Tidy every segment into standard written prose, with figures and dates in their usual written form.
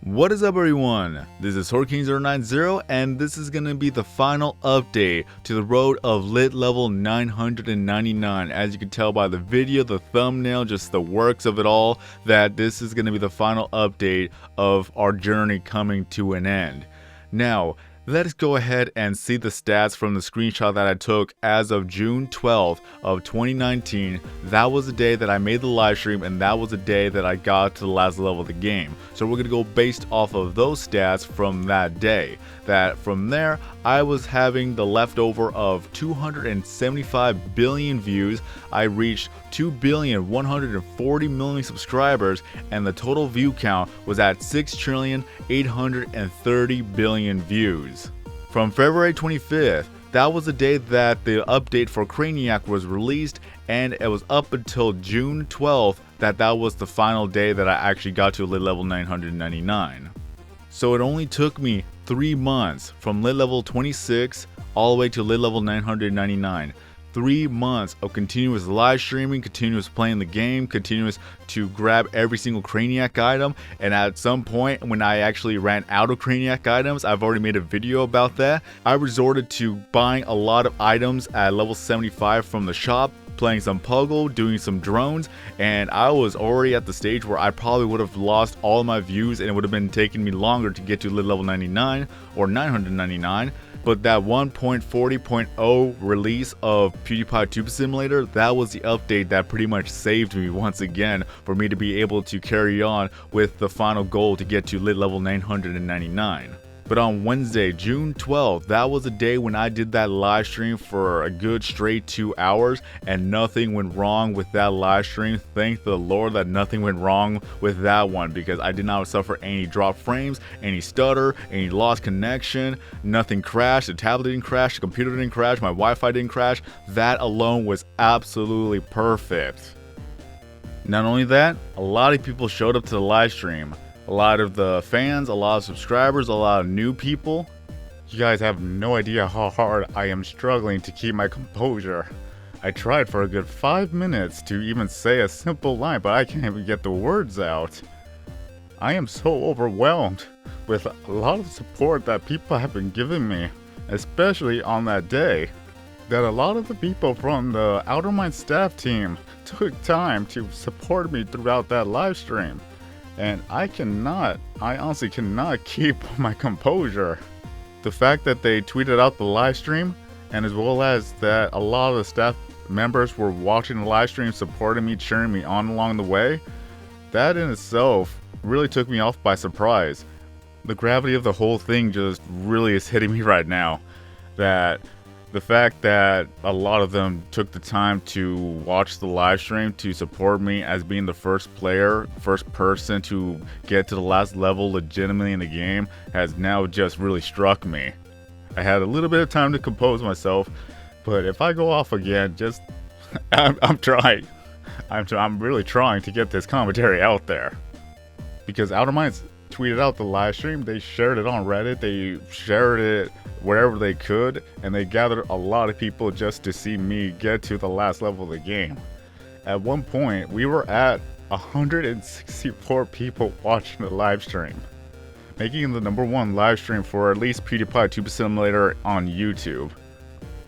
What is up, everyone? This is Hurricane090 and this is going to be the final update to the road of lit level 999. As you can tell by the video, the thumbnail, just the works of it all, that this is going to be the final update of our journey coming to an end. Now, let's go ahead and see the stats from the screenshot that I took as of June 12th of 2019. That was the day that I made the live stream, and that was the day that I got to the last level of the game. So we're going to go based off of those stats from that day. That from there, I was having the leftover of 275 billion views. I reached 2,140,000,000 subscribers, and the total view count was at 6,830,000,000,000 views. From February 25th, that was the day that the update for Craniac was released, and it was up until June 12th that was the final day that I actually got to lit level 999. So it only took me 3 months from lit level 26 all the way to lit level 999. 3 months of continuous live streaming, continuous playing the game, continuous to grab every single Craniac item, and at some point when I actually ran out of Craniac items, I've already made a video about that, I resorted to buying a lot of items at level 75 from the shop, playing some Puggle, doing some drones, and I was already at the stage where I probably would have lost all of my views and it would have been taking me longer to get to lit level 99 or 999. But that 1.40.0 release of Pewdiepie Tube Simulator, that was the update that pretty much saved me once again for me to be able to carry on with the final goal to get to lit level 999. But on Wednesday, June 12th, that was the day when I did that live stream for a good straight 2 hours, and nothing went wrong with that live stream. Thank the Lord that nothing went wrong with that one, because I did not suffer any drop frames, any stutter, any lost connection, nothing crashed, the tablet didn't crash, the computer didn't crash, my Wi-Fi didn't crash. That alone was absolutely perfect. Not only that, a lot of people showed up to the live stream. A lot of the fans, a lot of subscribers, a lot of new people. You guys have no idea how hard I am struggling to keep my composure. I tried for a good 5 minutes to even say a simple line, but I can't even get the words out. I am so overwhelmed with a lot of support that people have been giving me, especially on that day. That a lot of the people from the Outer Mind staff team took time to support me throughout that live stream. And I honestly cannot keep my composure. The fact that they tweeted out the live stream, and as well as that a lot of the staff members were watching the live stream, supporting me, cheering me on along the way, that in itself really took me off by surprise. The gravity of the whole thing just really is hitting me right now. That the fact that a lot of them took the time to watch the live stream to support me as being the first person to get to the last level legitimately in the game has now just really struck me. I had a little bit of time to compose myself, but if I go off again, just I'm trying. I'm really trying to get this commentary out there, because Outer Minds tweeted out the live stream, they shared it on Reddit, they shared it wherever they could, and they gathered a lot of people just to see me get to the last level of the game. At one point, we were at 164 people watching the live stream, making it the #1 live stream for at least Pewdiepie Tube Simulator on YouTube.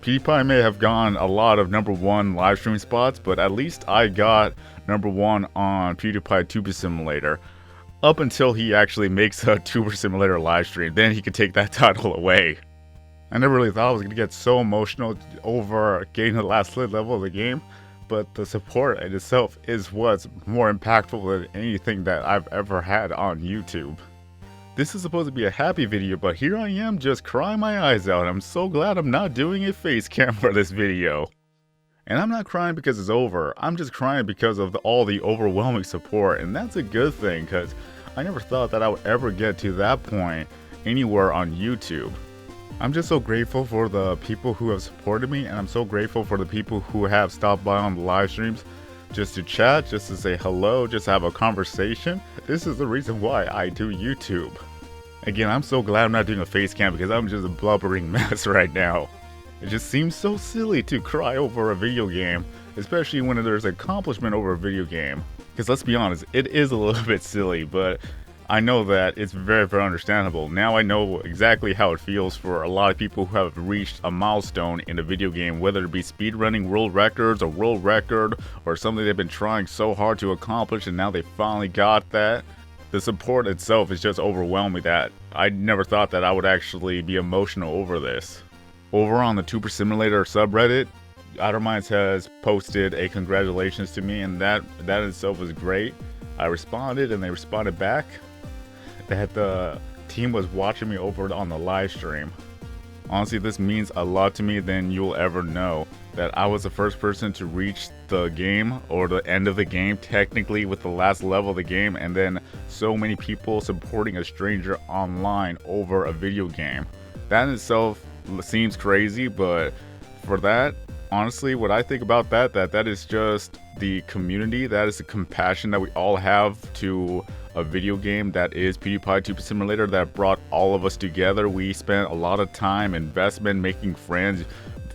Pewdiepie may have gotten a lot of #1 live stream spots, but at least I got #1 on Pewdiepie Tube Simulator. Up until he actually makes a Tuber Simulator live stream, then he could take that title away. I never really thought I was going to get so emotional over getting the last lit level of the game, but the support in itself is what's more impactful than anything that I've ever had on YouTube. This is supposed to be a happy video, but here I am just crying my eyes out. I'm so glad I'm not doing a face cam for this video. And I'm not crying because it's over, I'm just crying because of all the overwhelming support, and that's a good thing, because I never thought that I would ever get to that point anywhere on YouTube. I'm just so grateful for the people who have supported me, and I'm so grateful for the people who have stopped by on the live streams just to chat, just to say hello, just to have a conversation. This is the reason why I do YouTube. Again, I'm so glad I'm not doing a face cam, because I'm just a blubbering mess right now. It just seems so silly to cry over a video game, especially when there's accomplishment over a video game. Because let's be honest, it is a little bit silly, but I know that it's very, very understandable. Now I know exactly how it feels for a lot of people who have reached a milestone in a video game, whether it be speedrunning world records or world record or something they've been trying so hard to accomplish and now they finally got that. The support itself is just overwhelming that I never thought that I would actually be emotional over this. Over on the Tuber Simulator subreddit, Outer Minds has posted a congratulations to me, and that itself was great. I responded and they responded back that the team was watching me over on the live stream. Honestly, this means a lot to me than you'll ever know. That I was the first person to reach the game, or the end of the game technically, with the last level of the game, and then so many people supporting a stranger online over a video game. That in itself seems crazy, but for that, honestly, what I think about that is just the community, that is the compassion that we all have to a video game that is PewDiePie Tuber Simulator that brought all of us together. We spent a lot of time, investment, making friends,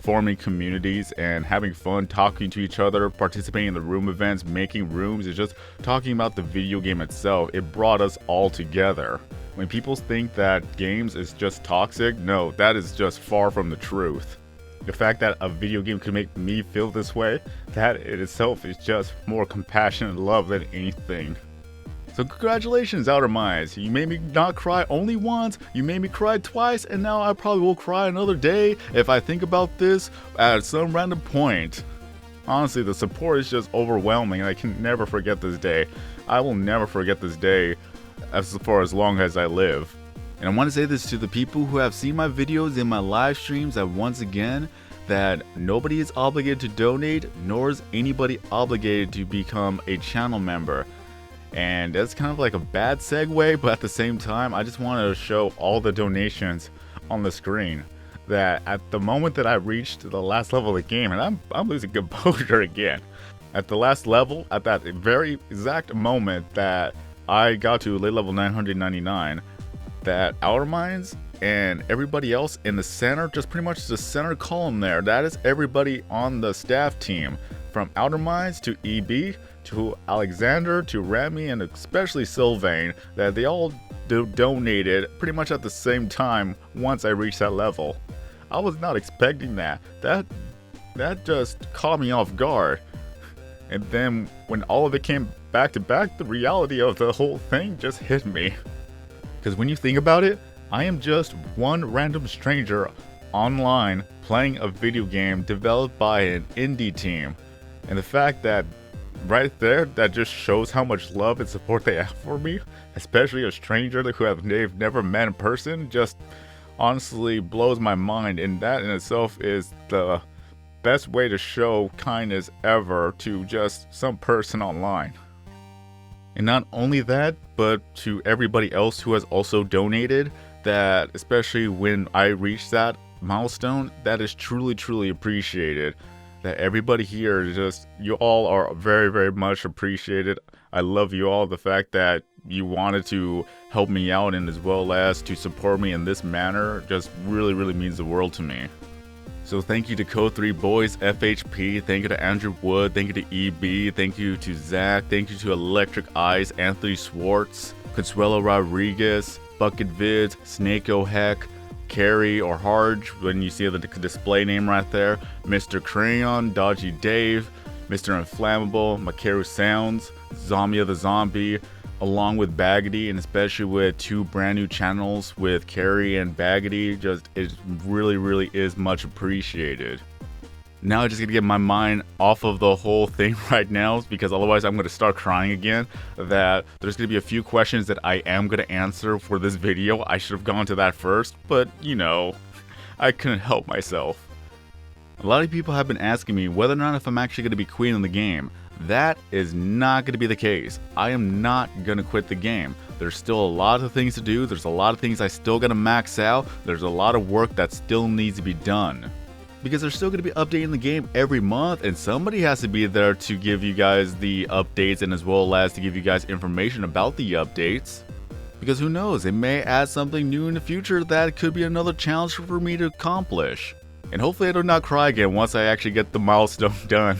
forming communities, and having fun talking to each other, participating in the room events, making rooms, and just talking about the video game itself. It brought us all together. When people think that games is just toxic, no, that is just far from the truth. The fact that a video game could make me feel this way, that in itself is just more compassion and love than anything. So congratulations, Outer Minds. You made me not cry only once, you made me cry twice, and now I probably will cry another day if I think about this at some random point. Honestly, the support is just overwhelming, and I can never forget this day. I will never forget this day for as long as I live. And I want to say this to the people who have seen my videos in my live streams, that once again, that nobody is obligated to donate, nor is anybody obligated to become a channel member. And that's kind of like a bad segue, but at the same time, I just wanted to show all the donations on the screen. That at the moment that I reached the last level of the game, and I'm losing composure again. At the last level, at that very exact moment that I got to level 999, that Outer Minds and everybody else in the center, just pretty much the center column there, that is everybody on the staff team. From Outer Minds to EB, to Alexander, to Remy, and especially Sylvain, that they all donated pretty much at the same time once I reached that level. I was not expecting that. That just caught me off guard. And then when all of it came back to back, the reality of the whole thing just hit me. Because when you think about it, I am just one random stranger online playing a video game developed by an indie team. And the fact that right there, that just shows how much love and support they have for me, especially a stranger who they've never met in person, just honestly blows my mind. And that in itself is the best way to show kindness ever to just some person online. And not only that, but to everybody else who has also donated, that especially when I reach that milestone, that is truly, truly appreciated. That everybody here is just, you all are very, very much appreciated. I love you all. The fact that you wanted to help me out and as well as to support me in this manner just really, really means the world to me. So thank you to Code3 Boys, FHP, thank you to Andrew Wood, thank you to EB, thank you to Zach, thank you to Electric Eyes, Anthony Swartz, Consuelo Rodriguez, Bucket Vids, Snake O'Heck, Carrie or Harge, when you see the display name right there, Mr. Crayon, Dodgy Dave, Mr. Inflammable, Makaru Sounds, Zombia the Zombie, along with Baggedy, and especially with two brand new channels with Carrie and Baggedy, just it really, really is much appreciated. Now I just gotta get my mind off of the whole thing right now, because otherwise I'm gonna start crying again. That there's gonna be a few questions that I am gonna answer for this video. I should have gone to that first, but you know, I couldn't help myself. A lot of people have been asking me whether or not if I'm actually gonna be queen in the game. That is not going to be the case. I am not going to quit the game. There's still a lot of things to do. There's a lot of things I still got to max out. There's a lot of work that still needs to be done. Because they're still going to be updating the game every month, and somebody has to be there to give you guys the updates and as well as to give you guys information about the updates. Because who knows, it may add something new in the future that could be another challenge for me to accomplish. And hopefully I do not cry again once I actually get the milestone done.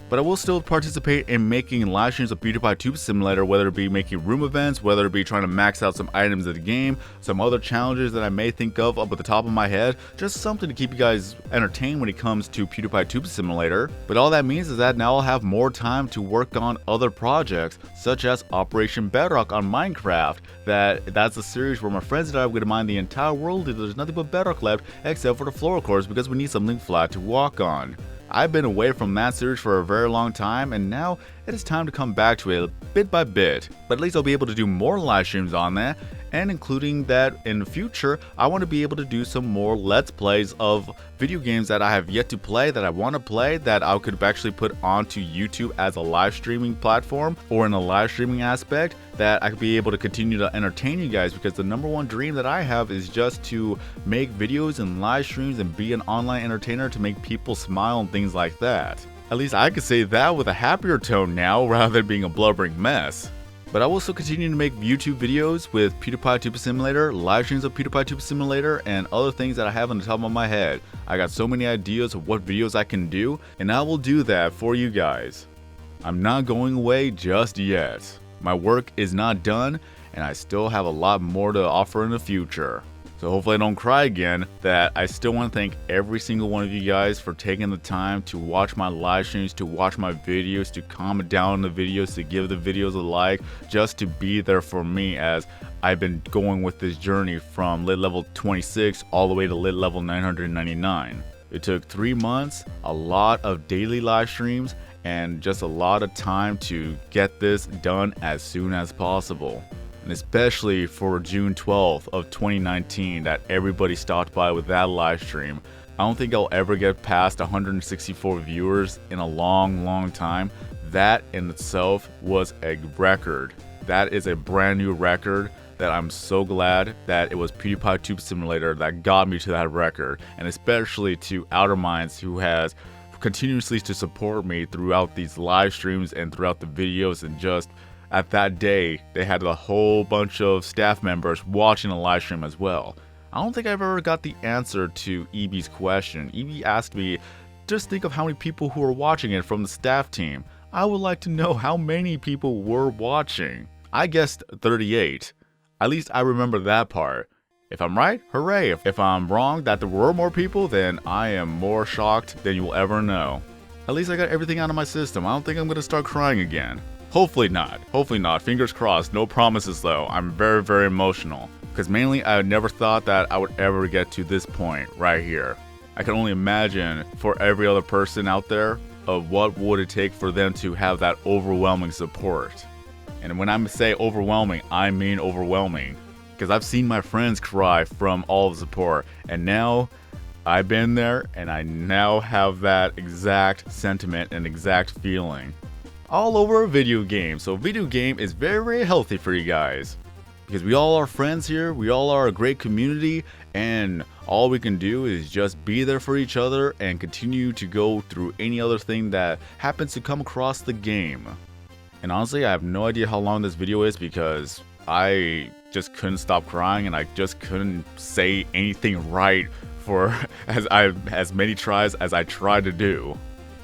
But I will still participate in making live streams of Pewdiepie Tube Simulator, whether it be making room events, whether it be trying to max out some items of the game, some other challenges that I may think of up at the top of my head, just something to keep you guys entertained when it comes to Pewdiepie Tube Simulator. But all that means is that now I'll have more time to work on other projects, such as Operation Bedrock on Minecraft. That's a series where my friends and I are going to mine the entire world and there's nothing but bedrock left except for the floor, of course, because we need something flat to walk on. I've been away from that series for a very long time, and now it is time to come back to it bit by bit. But at least I'll be able to do more live streams on that, and including that in the future, I want to be able to do some more Let's Plays of video games that I have yet to play, that I want to play, that I could actually put onto YouTube as a live streaming platform, or in a live streaming aspect, that I could be able to continue to entertain you guys, because the number one dream that I have is just to make videos and live streams and be an online entertainer to make people smile and things like that. At least I could say that with a happier tone now rather than being a blubbering mess. But I will still continue to make YouTube videos with Pewdiepie Tube Simulator, live streams of Pewdiepie Tube Simulator, and other things that I have on the top of my head. I got so many ideas of what videos I can do, and I will do that for you guys. I'm not going away just yet. My work is not done, and I still have a lot more to offer in the future. So hopefully I don't cry again. That I still want to thank every single one of you guys for taking the time to watch my live streams, to watch my videos, to comment down on the videos, to give the videos a like, just to be there for me as I've been going with this journey from lit level 26 all the way to lit level 999. It took 3 months, a lot of daily live streams, and just a lot of time to get this done as soon as possible. And especially for June 12th of 2019 that everybody stopped by with that live stream. I don't think I'll ever get past 164 viewers in a long time. That in itself was a record. That is a brand new record that I'm so glad that it was Pewdiepie Tube Simulator that got me to that record. And especially to Outer Minds, who has continuously to support me throughout these live streams and throughout the videos, and just at that day, they had a whole bunch of staff members watching the live stream as well. I don't think I've ever got the answer to EB's question. EB asked me, just think of how many people who are watching it from the staff team. I would like to know how many people were watching. I guessed 38. At least I remember that part. If I'm right, hooray. If I'm wrong that there were more people, then I am more shocked than you'll ever know. At least I got everything out of my system. I don't think I'm going to start crying again. Hopefully not. Hopefully not. Fingers crossed. No promises though. I'm very emotional. Because mainly I never thought that I would ever get to this point right here. I can only imagine for every other person out there of what would it take for them to have that overwhelming support. And when I say overwhelming, I mean overwhelming. Because I've seen my friends cry from all the support. And now I've been there and I now have that exact sentiment and exact feeling. All over a video game. So video game is very healthy for you guys, because we all are friends here, we all are a great community, and all we can do is just be there for each other and continue to go through any other thing that happens to come across the game. And honestly, I have no idea how long this video is, because I just couldn't stop crying and I just couldn't say anything right for as many tries as I tried to do.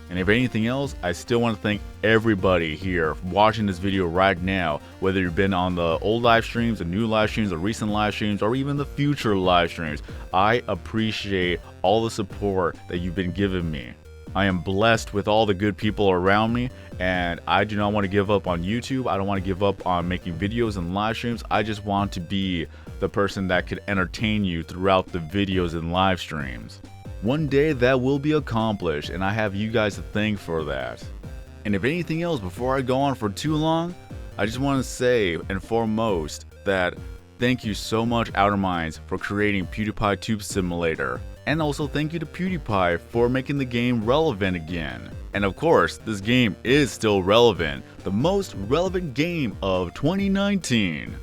And if anything else, I still want to thank everybody here watching this video right now, whether you've been on the old live streams, the new live streams, the recent live streams, or even the future live streams. I appreciate all the support that you've been giving me. I am blessed with all the good people around me, and I do not want to give up on YouTube. I don't want to give up on making videos and live streams. I just want to be the person that could entertain you throughout the videos and live streams. One day that will be accomplished, and I have you guys to thank for that. And if anything else, before I go on for too long, I just want to say and foremost that thank you so much, Outer Minds, for creating Pewdiepie Tube Simulator. And also thank you to Pewdiepie for making the game relevant again. And of course, this game is still relevant, the most relevant game of 2019.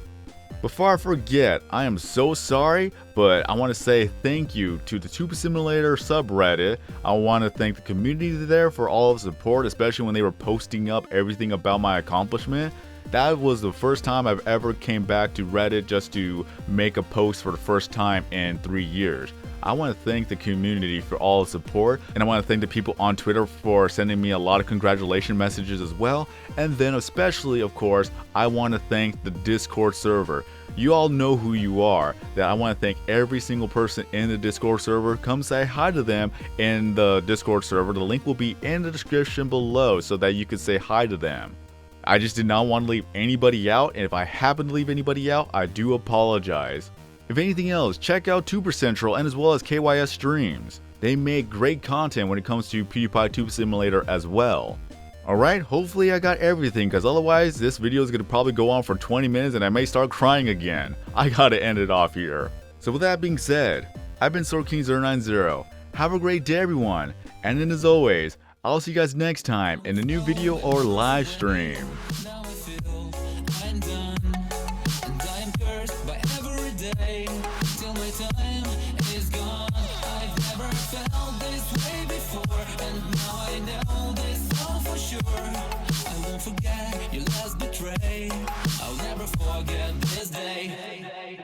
Before I forget, I am so sorry, but I want to say thank you to the Tube Simulator subreddit. I want to thank the community there for all of the support, especially when they were posting up everything about my accomplishment. That was the first time I've ever came back to Reddit just to make a post for the first time in 3 years. I want to thank the community for all the support, and I want to thank the people on Twitter for sending me a lot of congratulation messages as well. And then especially, of course, I want to thank the Discord server. You all know who you are. That I want to thank every single person in the Discord server. Come say hi to them in the Discord server. The link will be in the description below so that you can say hi to them. I just did not want to leave anybody out, and if I happen to leave anybody out, I do apologize. If anything else, check out Tuber Central and as well as KYS Streams. They make great content when it comes to PewDiePie Tube Simulator as well. Alright, hopefully I got everything, because otherwise this video is going to probably go on for 20 minutes and I may start crying again. I gotta end it off here. So with that being said, I've been SwordKing090. Have a great day everyone, and then as always, I'll see you guys next time in a new video or live stream. Till my time is gone, I've never felt this way before, and now I know this all for sure. I won't forget your last betray, I'll never forget this day.